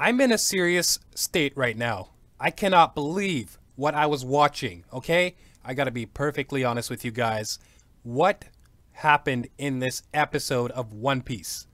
I'm in a serious state right now. I cannot believe what I was watching, okay? I gotta be perfectly honest with you guys. What happened in this episode of One Piece?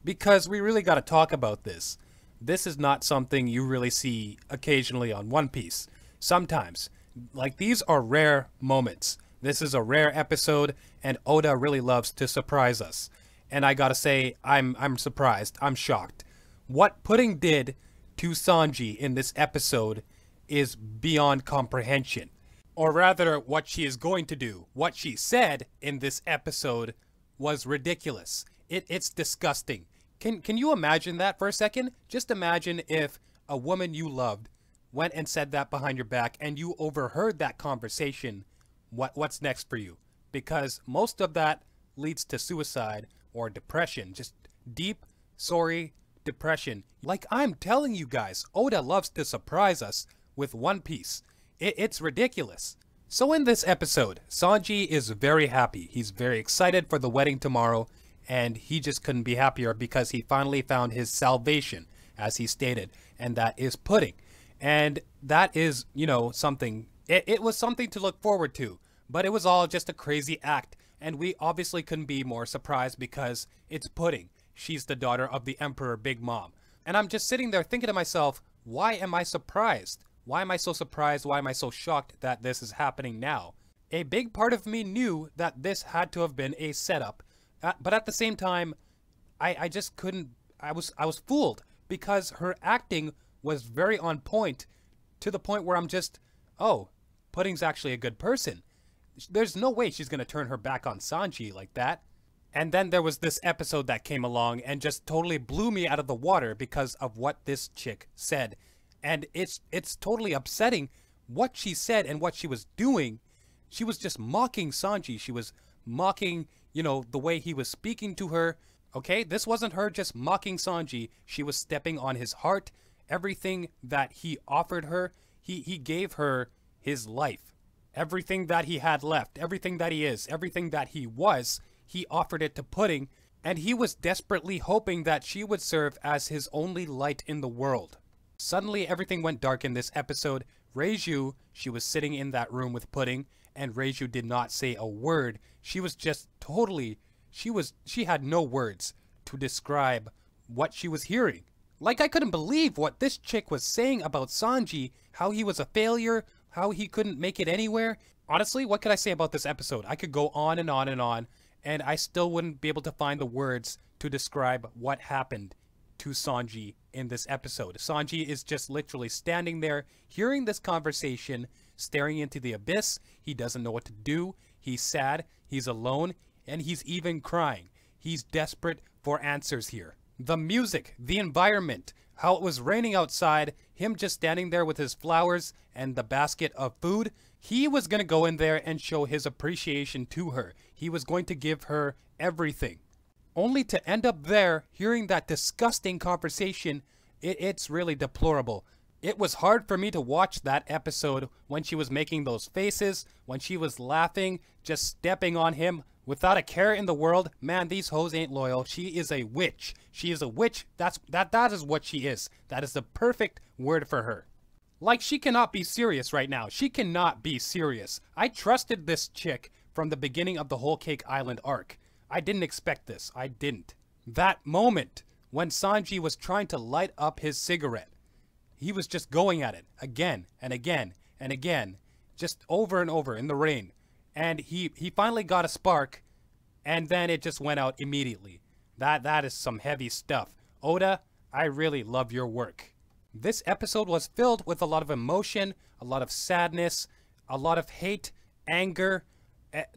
Because we really gotta talk about this. This is not something you really see occasionally on One Piece. Sometimes. Like, these are rare moments. This is a rare episode, and Oda really loves to surprise us. And I gotta say, I'm surprised. I'm shocked. What Pudding did to Sanji in this episode is beyond comprehension. Or rather, what she is going to do. What she said in this episode was ridiculous. It's disgusting. Can you imagine that for a second? Just imagine if a woman you loved went and said that behind your back and you overheard that conversation. What's next for you? Because most of that leads to suicide or depression. Just deep, sorry depression. Like I'm telling you guys, Oda loves to surprise us with One Piece. It's ridiculous. So in this episode, Sanji is very happy. He's very excited for the wedding tomorrow, and he just couldn't be happier because he finally found his salvation, as he stated, and that is Pudding. And that is, you know, something, it was something to look forward to, but it was all just a crazy act, and we obviously couldn't be more surprised because it's Pudding. She's the daughter of the Emperor Big Mom. And I'm just sitting there thinking to myself, why am I surprised? Why am I so surprised? Why am I so shocked that this is happening now? A big part of me knew that this had to have been a setup, but at the same time, I just couldn't, I was fooled because her acting was very on point, to the point where I'm just, oh, Pudding's actually a good person. There's no way she's gonna turn her back on Sanji like that. And then there was this episode that came along and just totally blew me out of the water because of what this chick said. And it's totally upsetting what she said and what she was doing. She was just mocking Sanji. She was mocking, you know, the way he was speaking to her. Okay, this wasn't her just mocking Sanji. She was stepping on his heart. Everything that he offered her, he gave her his life. Everything that he had left, everything that he is, everything that he was, he offered it to Pudding, and he was desperately hoping that she would serve as his only light in the world. Suddenly, everything went dark in this episode. Reiju, she was sitting in that room with Pudding, and Reiju did not say a word. She was just totally, she had no words to describe what she was hearing. Like, I couldn't believe what this chick was saying about Sanji, how he was a failure, how he couldn't make it anywhere. Honestly, what could I say about this episode? I could go on and on and on, and I still wouldn't be able to find the words to describe what happened to Sanji in this episode. Sanji is just literally standing there, hearing this conversation, staring into the abyss. He doesn't know what to do. He's sad, he's alone, and he's even crying. He's desperate for answers here. The music, the environment, how it was raining outside, him just standing there with his flowers and the basket of food. He was going to go in there and show his appreciation to her. He was going to give her everything. Only to end up there, hearing that disgusting conversation, it's really deplorable. It was hard for me to watch that episode when she was making those faces, when she was laughing, just stepping on him without a care in the world. Man, these hoes ain't loyal. She is a witch. She is a witch. That is what she is. That is the perfect word for her. Like, she cannot be serious right now. She cannot be serious. I trusted this chick from the beginning of the Whole Cake Island arc. I didn't expect this. I didn't. That moment when Sanji was trying to light up his cigarette, he was just going at it again and again and again, just over and over in the rain. And he finally got a spark, and then it just went out immediately. That is some heavy stuff. Oda, I really love your work. This episode was filled with a lot of emotion, a lot of sadness, a lot of hate, anger.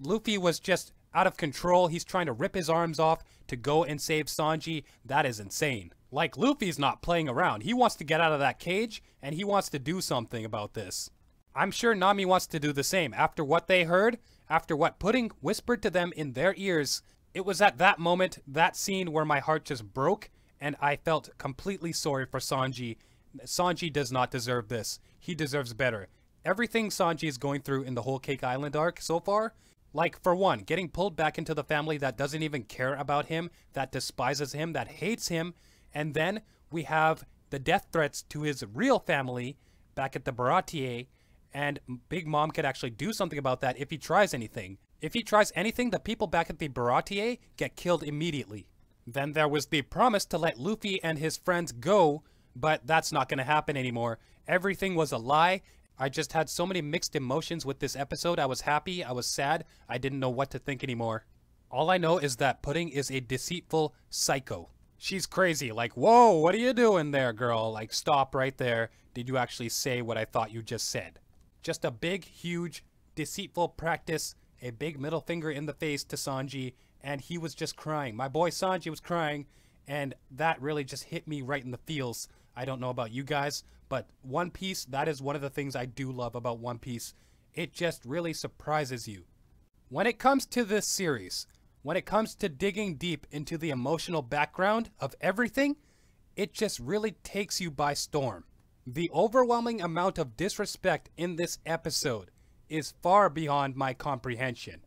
Luffy was just out of control. He's trying to rip his arms off to go and save Sanji. That is insane. Like, Luffy's not playing around. He wants to get out of that cage, and he wants to do something about this. I'm sure Nami wants to do the same. After what they heard, after what Pudding whispered to them in their ears, it was at that moment, that scene, where my heart just broke, and I felt completely sorry for Sanji. Sanji does not deserve this. He deserves better. Everything Sanji is going through in the Whole Cake Island arc so far, like, for one, getting pulled back into the family that doesn't even care about him, that despises him, that hates him, and then we have the death threats to his real family back at the Baratier, and Big Mom could actually do something about that if he tries anything. If he tries anything, the people back at the Baratier get killed immediately. Then there was the promise to let Luffy and his friends go, but that's not going to happen anymore. Everything was a lie. I just had so many mixed emotions with this episode. I was happy, I was sad, I didn't know what to think anymore. All I know is that Pudding is a deceitful psycho. She's crazy, like, whoa, what are you doing there, girl? Like, stop right there. Did you actually say what I thought you just said? Just a big, huge, deceitful practice, a big middle finger in the face to Sanji, and he was just crying. My boy Sanji was crying, and that really just hit me right in the feels. I don't know about you guys, but One Piece, that is one of the things I do love about One Piece. It just really surprises you. When it comes to this series, when it comes to digging deep into the emotional background of everything, it just really takes you by storm. The overwhelming amount of disrespect in this episode is far beyond my comprehension.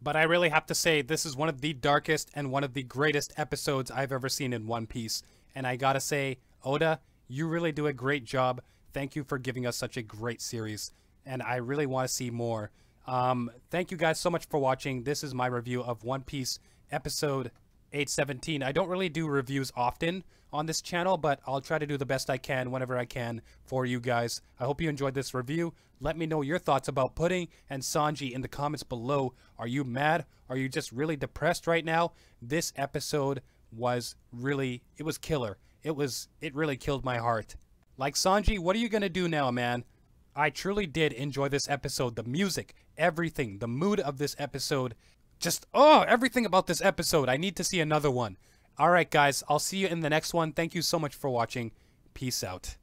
But I really have to say, this is one of the darkest and one of the greatest episodes I've ever seen in One Piece. And I gotta say, Oda, you really do a great job. Thank you for giving us such a great series. And I really want to see more. Thank you guys so much for watching. This is my review of One Piece episode 817. I don't really do reviews often on this channel, but I'll try to do the best I can whenever I can for you guys. I hope you enjoyed this review. Let me know your thoughts about Pudding and Sanji in the comments below. Are you mad? Are you just really depressed right now? This episode was really, it was killer. It really killed my heart. Like, Sanji, what are you gonna do now, man? I truly did enjoy this episode. The music, everything, the mood of this episode. Just, everything about this episode. I need to see another one. Alright, guys, I'll see you in the next one. Thank you so much for watching. Peace out.